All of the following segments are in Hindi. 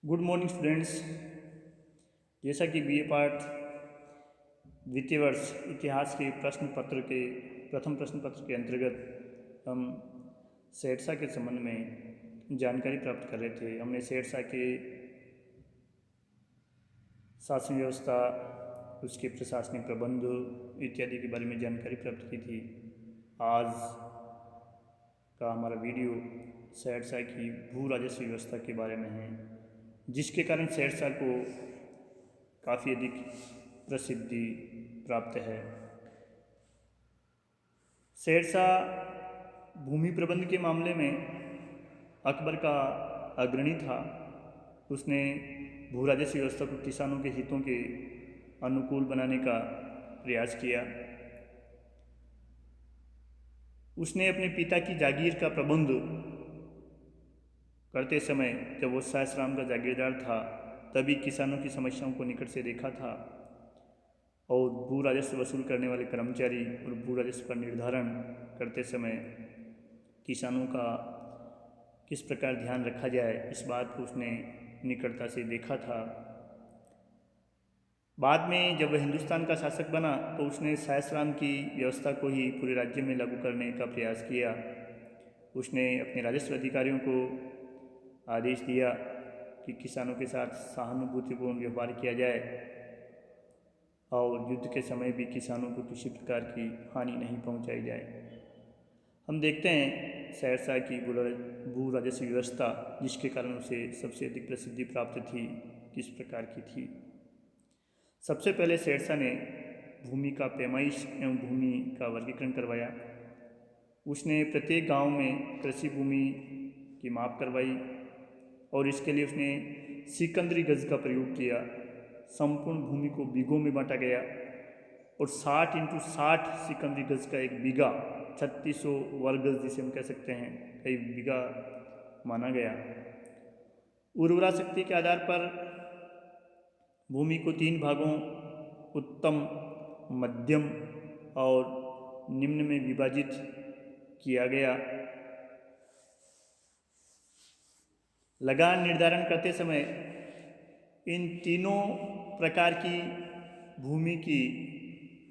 Good morning students. जैसा कि बीए पार्ट द्वितीय वर्ष इतिहास के प्रथम प्रश्न पत्र के अंतर्गत हम शेरशाह के संबंध में जानकारी प्राप्त कर रहे थे। हमने शेरशाह के शासन व्यवस्था, उसके प्रशासनिक प्रबंध इत्यादि के बारे में जानकारी प्राप्त की थी। आज का हमारा वीडियो शेरशाह की भू राजस्व व्यवस्था के बारे में है, जिसके कारण शेरशाह को काफ़ी अधिक प्रसिद्धि प्राप्त है। शेरशाह भूमि प्रबंध के मामले में अकबर का अग्रणी था। उसने भू राजस्व व्यवस्था को किसानों के हितों के अनुकूल बनाने का प्रयास किया। उसने अपने पिता की जागीर का प्रबंध करते समय, जब वो सासाराम का जागीरदार था, तभी किसानों की समस्याओं को निकट से देखा था और भू राजस्व वसूल करने वाले कर्मचारी और भू राजस्व का निर्धारण करते समय किसानों का किस प्रकार ध्यान रखा जाए, इस बात को उसने निकटता से देखा था। बाद में जब वह हिंदुस्तान का शासक बना तो उसने सासाराम की व्यवस्था को ही पूरे राज्य में लागू करने का प्रयास किया। उसने अपने राजस्व अधिकारियों को आदेश दिया कि किसानों के साथ सहानुभूतिपूर्ण व्यवहार किया जाए और युद्ध के समय भी किसानों को किसी प्रकार की हानि नहीं पहुंचाई जाए। हम देखते हैं शेरशाह की भू राजस्व व्यवस्था, जिसके कारण उसे सबसे अधिक प्रसिद्धि प्राप्त थी, किस प्रकार की थी। सबसे पहले शेरशाह ने भूमि का पैमाइश एवं भूमि का वर्गीकरण करवाया। उसने प्रत्येक गांव में कृषि भूमि की माप करवाई और इसके लिए उसने सिकंदरी गज का प्रयोग किया। संपूर्ण भूमि को बीघों में बांटा गया और 60 × 60 सिकंदरी गज का एक बीघा, 3600 वर्ग गज जिसे हम कह सकते हैं, एक बीघा माना गया। उर्वरा शक्ति के आधार पर भूमि को 3 भागों उत्तम, मध्यम और निम्न में विभाजित किया गया। लगान निर्धारण करते समय इन तीनों प्रकार की भूमि की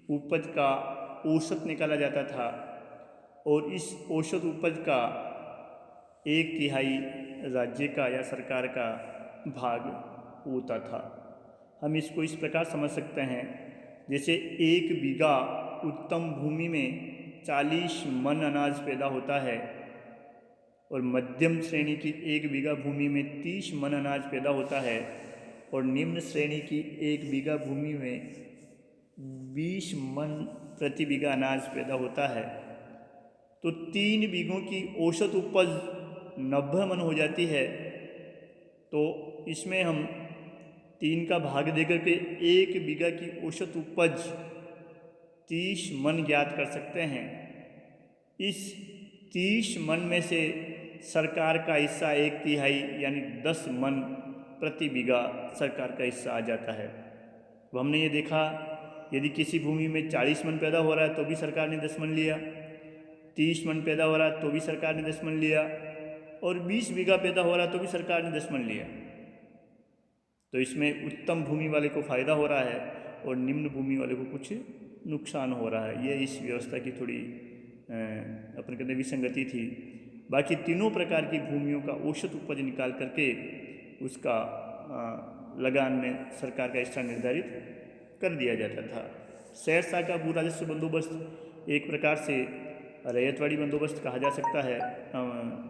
उपज का औसत निकाला जाता था और इस औसत उपज का 1/3 राज्य का या सरकार का भाग होता था। हम इसको इस प्रकार समझ सकते हैं, जैसे 1 बीघा उत्तम भूमि में 40 मन अनाज पैदा होता है और मध्यम श्रेणी की 1 बीघा भूमि में 30 मन अनाज पैदा होता है और निम्न श्रेणी की 1 बीघा भूमि में 20 मन प्रति बीघा अनाज पैदा होता है। तो 3 बीघों की औसत उपज 90 मन हो जाती है। तो इसमें हम 3 का भाग देकर के 1 बीघा की औसत उपज 30 मन ज्ञात कर सकते हैं। इस 30 मन में से सरकार का हिस्सा 1/3 यानी 10 मन प्रति बीघा सरकार का हिस्सा आ जाता है। तो हमने ये देखा, यदि किसी भूमि में 40 मन पैदा हो रहा है तो भी सरकार ने 10 मन लिया, 30 मन पैदा हो रहा है तो भी सरकार ने 10 मन लिया और 20 बीघा पैदा हो रहा है तो भी सरकार ने 10 मन लिया। तो इसमें उत्तम भूमि वाले को फ़ायदा हो रहा है और निम्न भूमि वाले को कुछ नुकसान हो रहा है। ये इस व्यवस्था की थोड़ी अपन कहते विसंगति थी। बाकी तीनों प्रकार की भूमियों का औसत उपज निकाल करके उसका लगान में सरकार का हिस्सा निर्धारित कर दिया जाता था। शेरशाह का भू राजस्व बंदोबस्त एक प्रकार से रैयतवाड़ी बंदोबस्त कहा जा सकता है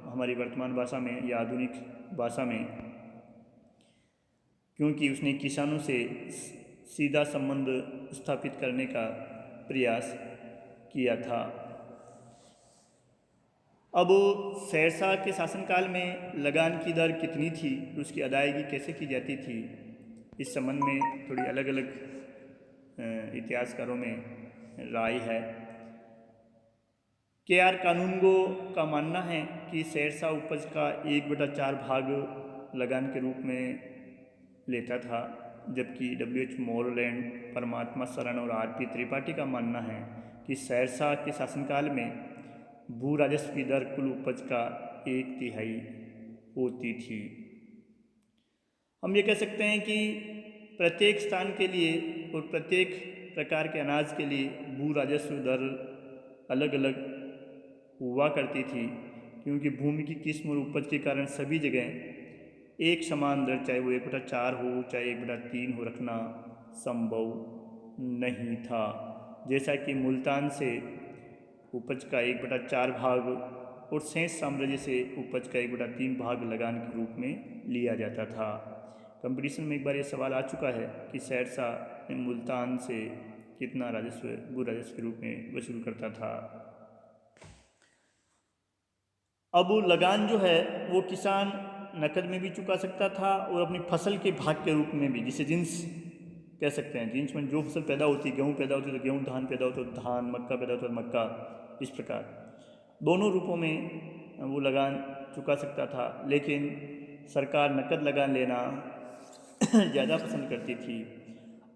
हमारी वर्तमान भाषा में या आधुनिक भाषा में, क्योंकि उसने किसानों से सीधा संबंध स्थापित करने का प्रयास किया था। अब शेरशाह के शासनकाल में लगान की दर कितनी थी, उसकी अदायगी कैसे की जाती थी, इस संबंध में थोड़ी अलग अलग इतिहासकारों में राय है। KR कानूनगो का मानना है कि शेरशाह उपज का 1/4 भाग लगान के रूप में लेता था, जबकि WH मोरलैंड, परमात्मा शरण और RP त्रिपाठी का मानना है कि शेरशाह के शासनकाल में भू राजस्व की दर कुल उपज का 1/3 होती थी। हम ये कह सकते हैं कि प्रत्येक स्थान के लिए और प्रत्येक प्रकार के अनाज के लिए भू राजस्व दर अलग अलग हुआ करती थी, क्योंकि भूमि की किस्म और उपज के कारण सभी जगह एक समान दर, चाहे वो 1/4 हो चाहे 1/3 हो, रखना संभव नहीं था। जैसा कि मुल्तान से उपज का 1/4 भाग और शेष साम्राज्य से उपज का 1/3 भाग लगान के रूप में लिया जाता था। कंपटीशन में एक बार ये सवाल आ चुका है कि शेरशाह मुल्तान से कितना राजस्व भू राजस्व के रूप में वसूल करता था। अब लगान जो है वो किसान नकद में भी चुका सकता था और अपनी फसल के भाग के रूप में भी, जिसे जिन्स कह सकते हैं। जिन्स में जो फसल पैदा होती है, गेहूँ पैदा होती है तो गेहूँ, धान पैदा होता है तो धान, मक्का पैदा होता है तो मक्का, इस प्रकार दोनों रूपों में वो लगान चुका सकता था। लेकिन सरकार नकद लगान लेना ज़्यादा पसंद करती थी।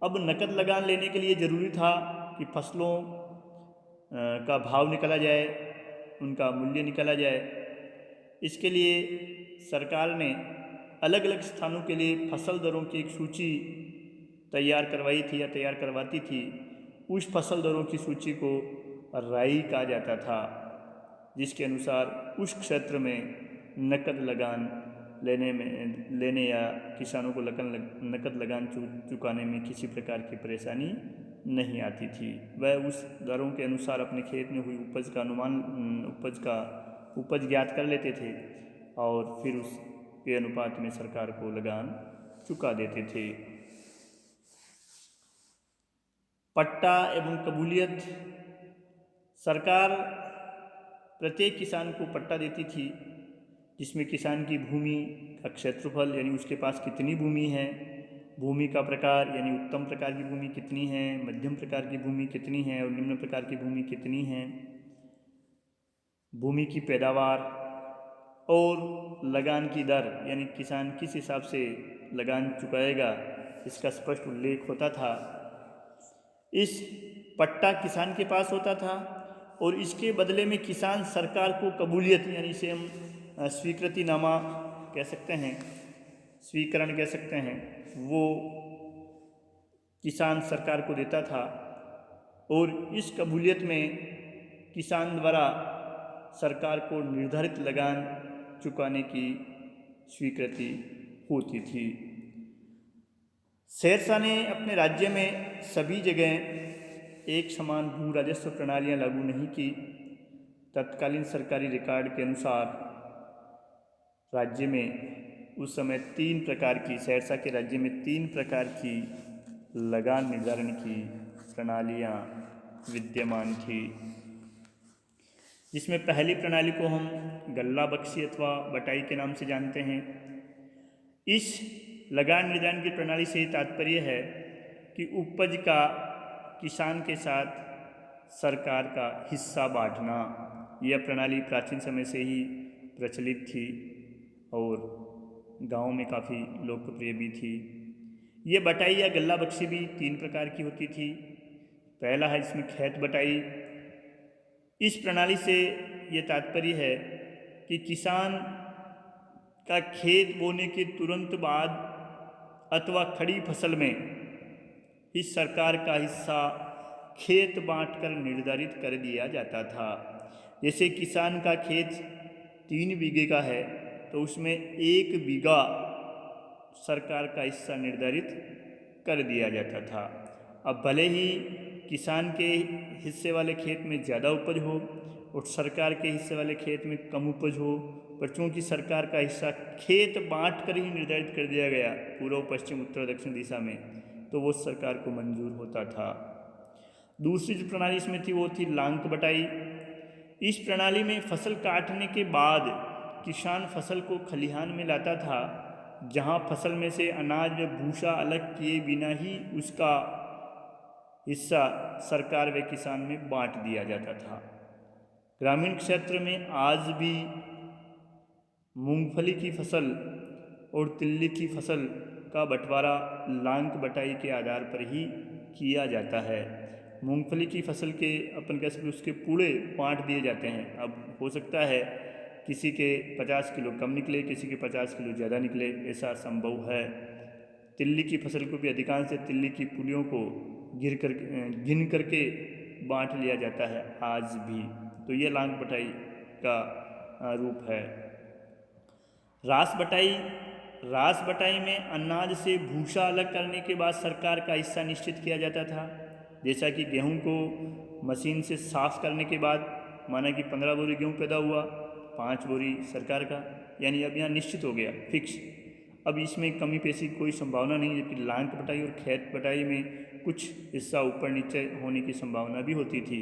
अब नकद लगान लेने के लिए ज़रूरी था कि फसलों का भाव निकाला जाए, उनका मूल्य निकाला जाए। इसके लिए सरकार ने अलग अलग स्थानों के लिए फसल दरों की एक सूची तैयार करवाई थी या तैयार करवाती थी। उस फसल दरों की सूची को राई कहा जाता था, जिसके अनुसार उस क्षेत्र में नकद लगान लेने या किसानों को नकद लगान चुकाने में किसी प्रकार की परेशानी नहीं आती थी। वह उस दरों के अनुसार अपने खेत में हुई उपज का अनुमान उपज ज्ञात कर लेते थे और फिर उसके अनुपात में सरकार को लगान चुका देते थे। पट्टा एवं कबूलियत। सरकार प्रत्येक किसान को पट्टा देती थी, जिसमें किसान की भूमि का क्षेत्रफल यानी उसके पास कितनी भूमि है, भूमि का प्रकार यानी उत्तम प्रकार की भूमि कितनी है, मध्यम प्रकार की भूमि कितनी है और निम्न प्रकार की भूमि कितनी है, भूमि की पैदावार और लगान की दर यानी किसान किस हिसाब से लगान चुकाएगा, इसका स्पष्ट उल्लेख होता था। इस पट्टा किसान के पास होता था और इसके बदले में किसान सरकार को कबूलियत यानी इसे हम स्वीकृतिनामा कह सकते हैं, स्वीकरण कह सकते हैं, वो किसान सरकार को देता था और इस कबूलियत में किसान द्वारा सरकार को निर्धारित लगान चुकाने की स्वीकृति होती थी। शेरशाह ने अपने राज्य में सभी जगह एक समान भू राजस्व प्रणालियाँ लागू नहीं की। तत्कालीन सरकारी रिकॉर्ड के अनुसार राज्य में उस समय 3 प्रकार की, शेरशाह के राज्य में 3 प्रकार की लगान निर्धारण की प्रणालियाँ विद्यमान थी, जिसमें पहली प्रणाली को हम गल्ला बख्शी अथवा बटाई के नाम से जानते हैं। इस लगान निर्धारण की प्रणाली से तात्पर्य है कि उपज का किसान के साथ सरकार का हिस्सा बांटना। यह प्रणाली प्राचीन समय से ही प्रचलित थी और गांव में काफ़ी लोकप्रिय भी थी। ये बटाई या गल्ला बख्शी भी 3 प्रकार की होती थी। पहला है इसमें खेत बटाई। इस प्रणाली से ये तात्पर्य है कि किसान का खेत बोने के तुरंत बाद अथवा खड़ी फसल में इस सरकार का हिस्सा खेत बांटकर निर्धारित कर दिया जाता था। जैसे किसान का खेत 3 बीघे का है तो उसमें 1 बीघा सरकार का हिस्सा निर्धारित कर दिया जाता था। अब भले ही किसान के हिस्से वाले खेत में ज़्यादा उपज हो और सरकार के हिस्से वाले खेत में कम उपज हो, पर चूँकि सरकार का हिस्सा खेत बांट कर ही निर्धारित कर दिया गया पूर्व पश्चिम उत्तर दक्षिण दिशा में, तो वो सरकार को मंजूर होता था। दूसरी जो प्रणाली इसमें थी वो थी लांक बटाई। इस प्रणाली में फसल काटने के बाद किसान फसल को खलिहान में लाता था, जहाँ फसल में से अनाज व भूसा अलग किए बिना ही उसका हिस्सा सरकार व किसान में बांट दिया जाता था। ग्रामीण क्षेत्र में आज भी मूंगफली की फसल और तिल्ली की फसल का बंटवारा लांक बटाई के आधार पर ही किया जाता है। मूंगफली की फसल के अपन कह सकते उसके पूरे बांट दिए जाते हैं। अब हो सकता है किसी के 50 किलो कम निकले, किसी के 50 किलो ज़्यादा निकले, ऐसा संभव है। तिल्ली की फसल को भी अधिकांश तिल्ली की पुलियों को गिन करके बांट लिया जाता है आज भी। तो ये लांग बटाई का रूप है। रास बटाई में अनाज से भूसा अलग करने के बाद सरकार का हिस्सा निश्चित किया जाता था। जैसा कि गेहूं को मशीन से साफ करने के बाद माना कि 15 बोरी गेहूं पैदा हुआ, 5 बोरी सरकार का, यानी अब यहाँ निश्चित हो गया, फिक्स। अब इसमें कमी पेशी कोई संभावना नहीं है। जबकि लांग बटाई और खेत बटाई में कुछ हिस्सा ऊपर नीचे होने की संभावना भी होती थी।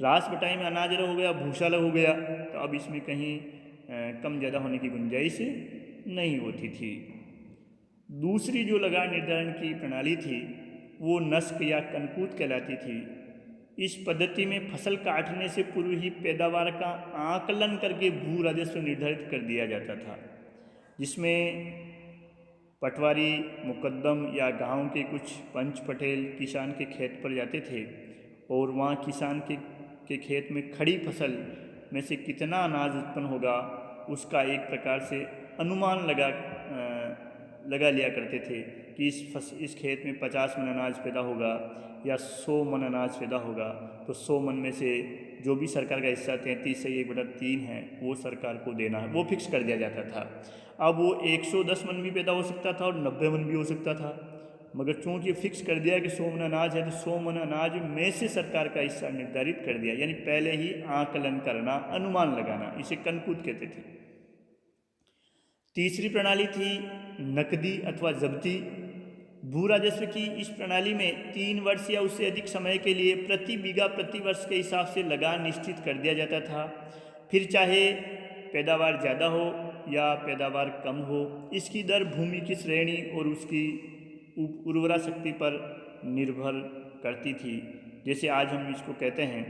रास बटाई में अनाज अलग हो गया, भूसा अलग हो गया, तो अब इसमें कहीं कम ज़्यादा होने की गुंजाइश नहीं होती थी। दूसरी जो लगान निर्धारण की प्रणाली थी वो नस्क या कनकूत कहलाती थी। इस पद्धति में फसल काटने से पूर्व ही पैदावार का आकलन करके भू राजस्व निर्धारित कर दिया जाता था, जिसमें पटवारी, मुकद्दम या गांव के कुछ पंच पटेल किसान के खेत पर जाते थे और वहाँ किसान के खेत में खड़ी फसल में से कितना अनाज उत्पन्न होगा उसका एक प्रकार से अनुमान लगा लिया करते थे कि इस खेत में 50 मन अनाज पैदा होगा या 100 मन अनाज पैदा होगा, तो 100 मन में से जो भी सरकार का हिस्सा 33 से 1/3 है वो सरकार को देना है, वो फिक्स कर दिया जाता था। अब वो 110 मन भी पैदा हो सकता था और 90 मन भी हो सकता था, मगर चूँकि फिक्स कर दिया कि 100 मन अनाज है तो 100 मन अनाज में से सरकार का हिस्सा निर्धारित कर दिया, यानी पहले ही आकलन करना, अनुमान लगाना, इसे कनकूत कहते थे। तीसरी प्रणाली थी नकदी अथवा जब्ती। भू राजस्व की इस प्रणाली में 3 वर्ष या उससे अधिक समय के लिए प्रति बीघा प्रति वर्ष के हिसाब से लगान निश्चित कर दिया जाता था। फिर चाहे पैदावार ज़्यादा हो या पैदावार कम हो, इसकी दर भूमि की श्रेणी और उसकी उर्वरा शक्ति पर निर्भर करती थी। जैसे आज हम इसको कहते हैं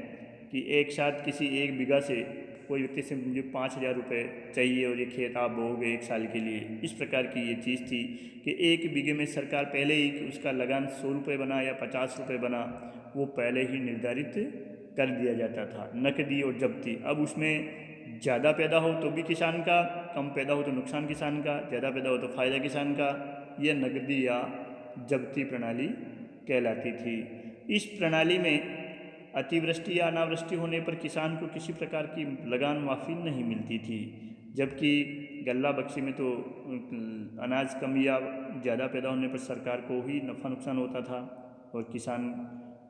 कि एक साथ किसी 1 बीघा से कोई व्यक्ति से मुझे 5,000 रुपये चाहिए और ये खेत आप बोओगे 1 साल के लिए, इस प्रकार की ये चीज़ थी कि 1 बीघे में सरकार पहले ही उसका लगान 100 रुपये बना या 50 रुपये बना, वो पहले ही निर्धारित कर दिया जाता था। नकदी और जब्ती, अब उसमें ज़्यादा पैदा हो तो भी किसान का, कम पैदा हो तो नुकसान किसान का, ज़्यादा पैदा हो तो फ़ायदा किसान का, यह नकदी या जब्ती प्रणाली कहलाती थी। इस प्रणाली में अतिवृष्टि या अनावृष्टि होने पर किसान को किसी प्रकार की लगान माफ़ी नहीं मिलती थी, जबकि गल्ला बक्सी में तो अनाज कम या ज़्यादा पैदा होने पर सरकार को ही नफ़ा नुकसान होता था और किसान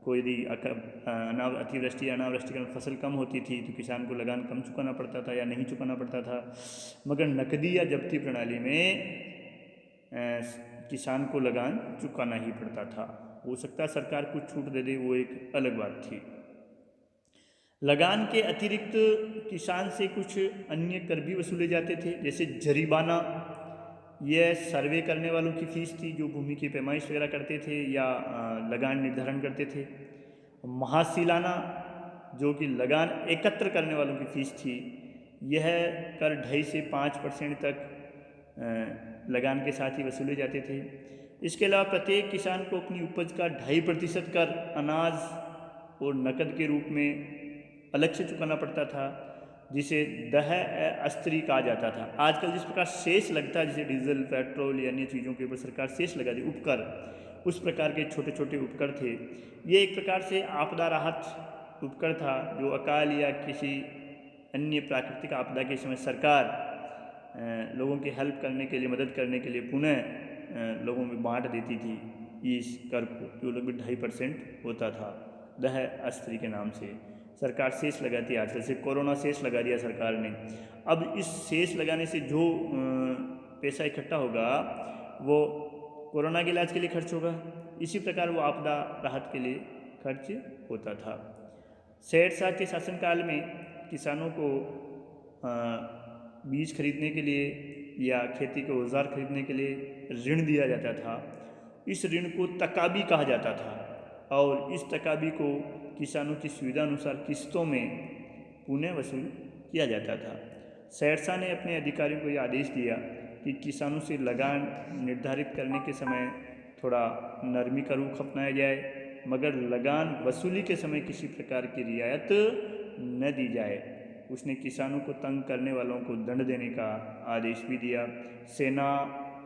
को यदि अतिवृष्टि या अनावृष्टि के कारण फसल कम होती थी तो किसान को लगान कम चुकाना पड़ता था या नहीं चुकाना पड़ता था। मगर नकदी या जब्ती प्रणाली में किसान को लगान चुकाना ही पड़ता था। हो सकता है सरकार कुछ छूट दे दे, वो एक अलग बात थी। लगान के अतिरिक्त किसान से कुछ अन्य कर भी वसूले जाते थे, जैसे जरीबाना, यह सर्वे करने वालों की फ़ीस थी जो भूमि की पैमाइश वगैरह करते थे या लगान निर्धारण करते थे। महासिलाना, जो कि लगान एकत्र करने वालों की फ़ीस थी, यह कर 2.5 से 5% तक लगान के साथ ही वसूले जाते थे। इसके अलावा प्रत्येक किसान को अपनी उपज का 2.5% कर अनाज और नकद के रूप में अलग से चुकाना पड़ता था, जिसे दह अस्त्री कहा जाता था। आजकल जिस प्रकार शेष लगता है, जैसे डीजल, पेट्रोल या अन्य चीज़ों के ऊपर सरकार शेष लगा दी, उपकर, उस प्रकार के छोटे छोटे उपकर थे। ये एक प्रकार से आपदा राहत उपकर था, जो अकाल या किसी अन्य प्राकृतिक आपदा के समय सरकार लोगों की हेल्प करने के लिए, मदद करने के लिए पुनः लोगों में बांट देती थी इस कर को, जो लगभग 2.5% होता था। दह अस्त्री के नाम से सरकार शेष लगाती है। आजकल से कोरोना शेष लगा दिया सरकार ने। अब इस शेष लगाने से जो पैसा इकट्ठा होगा वो कोरोना के इलाज के लिए खर्च होगा, इसी प्रकार वो आपदा राहत के लिए खर्च होता था। शेर शाह के शासनकाल में किसानों को बीज खरीदने के लिए या खेती के औजार खरीदने के लिए ऋण दिया जाता था। इस ऋण को तकाबी कहा जाता था और इस तकाबी को किसानों की सुविधा अनुसार किस्तों में पुनः वसूल किया जाता था। शेरशाह ने अपने अधिकारियों को यह आदेश दिया कि किसानों से लगान निर्धारित करने के समय थोड़ा नरमी का रुख अपनाया जाए, मगर लगान वसूली के समय किसी प्रकार की रियायत न दी जाए। उसने किसानों को तंग करने वालों को दंड देने का आदेश भी दिया। सेना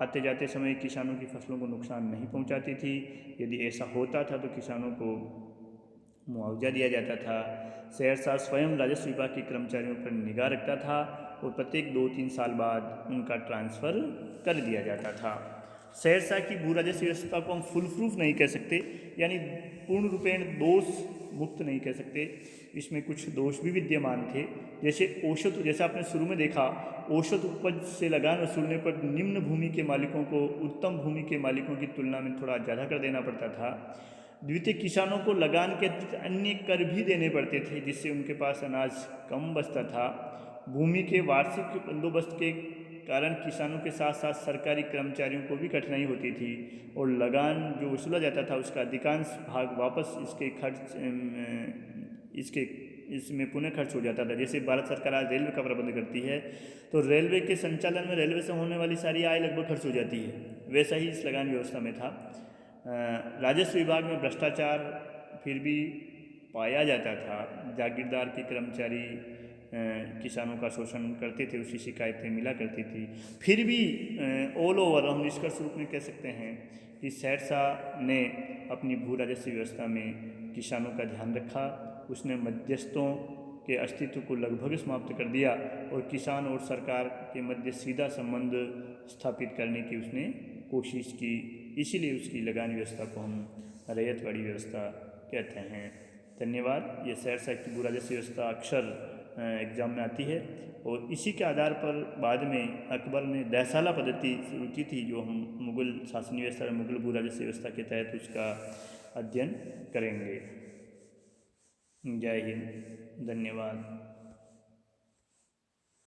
आते जाते समय किसानों की फसलों को नुकसान नहीं पहुंचाती थी। यदि ऐसा होता था तो किसानों को मुआवजा दिया जाता था। शहरशाह स्वयं राजस्व विभाग के कर्मचारियों पर निगाह रखता था और प्रत्येक 2-3 साल बाद उनका ट्रांसफ़र कर दिया जाता था। शहरशाह की भू राजस्व व्यवस्था को हम फुल प्रूफ नहीं कह सकते, यानी पूर्ण रूपेण दोष मुक्त नहीं कह सकते। इसमें कुछ दोष भी विद्यमान थे, जैसे औसत, जैसा आपने शुरू में देखा, औसत उपज से लगान वसूलने पर निम्न भूमि के मालिकों को उत्तम भूमि के मालिकों की तुलना में थोड़ा ज़्यादा कर देना पड़ता था। द्वितीय, किसानों को लगान के अन्य कर भी देने पड़ते थे, जिससे उनके पास अनाज कम बचता था। भूमि के वार्षिक बंदोबस्त के कारण किसानों के साथ साथ सरकारी कर्मचारियों को भी कठिनाई होती थी और लगान जो वसूला जाता था उसका अधिकांश भाग वापस इसमें पुनः खर्च हो जाता था। जैसे भारत सरकार आज रेलवे का प्रबंध करती है, तो रेलवे के संचालन में रेलवे से होने वाली सारी आय लगभग खर्च हो जाती है, वैसा ही इस लगान व्यवस्था में था। राजस्व विभाग में भ्रष्टाचार फिर भी पाया जाता था। जागीरदार के कर्मचारी किसानों का शोषण करते थे, उसकी शिकायतें मिला करती थी। फिर भी ऑल ओवर हम निष्कर्ष रूप में कह सकते हैं कि शहरशाह ने अपनी भू राजस्व व्यवस्था में किसानों का ध्यान रखा। उसने मध्यस्थों के अस्तित्व को लगभग समाप्त कर दिया और किसान और सरकार के मध्य सीधा संबंध स्थापित करने की उसने कोशिश की। इसीलिए उसकी लगान व्यवस्था को हम रैयतवाड़ी व्यवस्था कहते हैं। धन्यवाद। ये शहरशाह की भू राजस्व व्यवस्था अक्सर एग्जाम में आती है और इसी के आधार पर बाद में अकबर ने दहसाला पद्धति शुरू की थी, जो हम मुग़ल शासनीय व्यवस्था, मुग़ल भू राजस्व व्यवस्था के तहत उसका अध्ययन करेंगे। जय हिंद, धन्यवाद।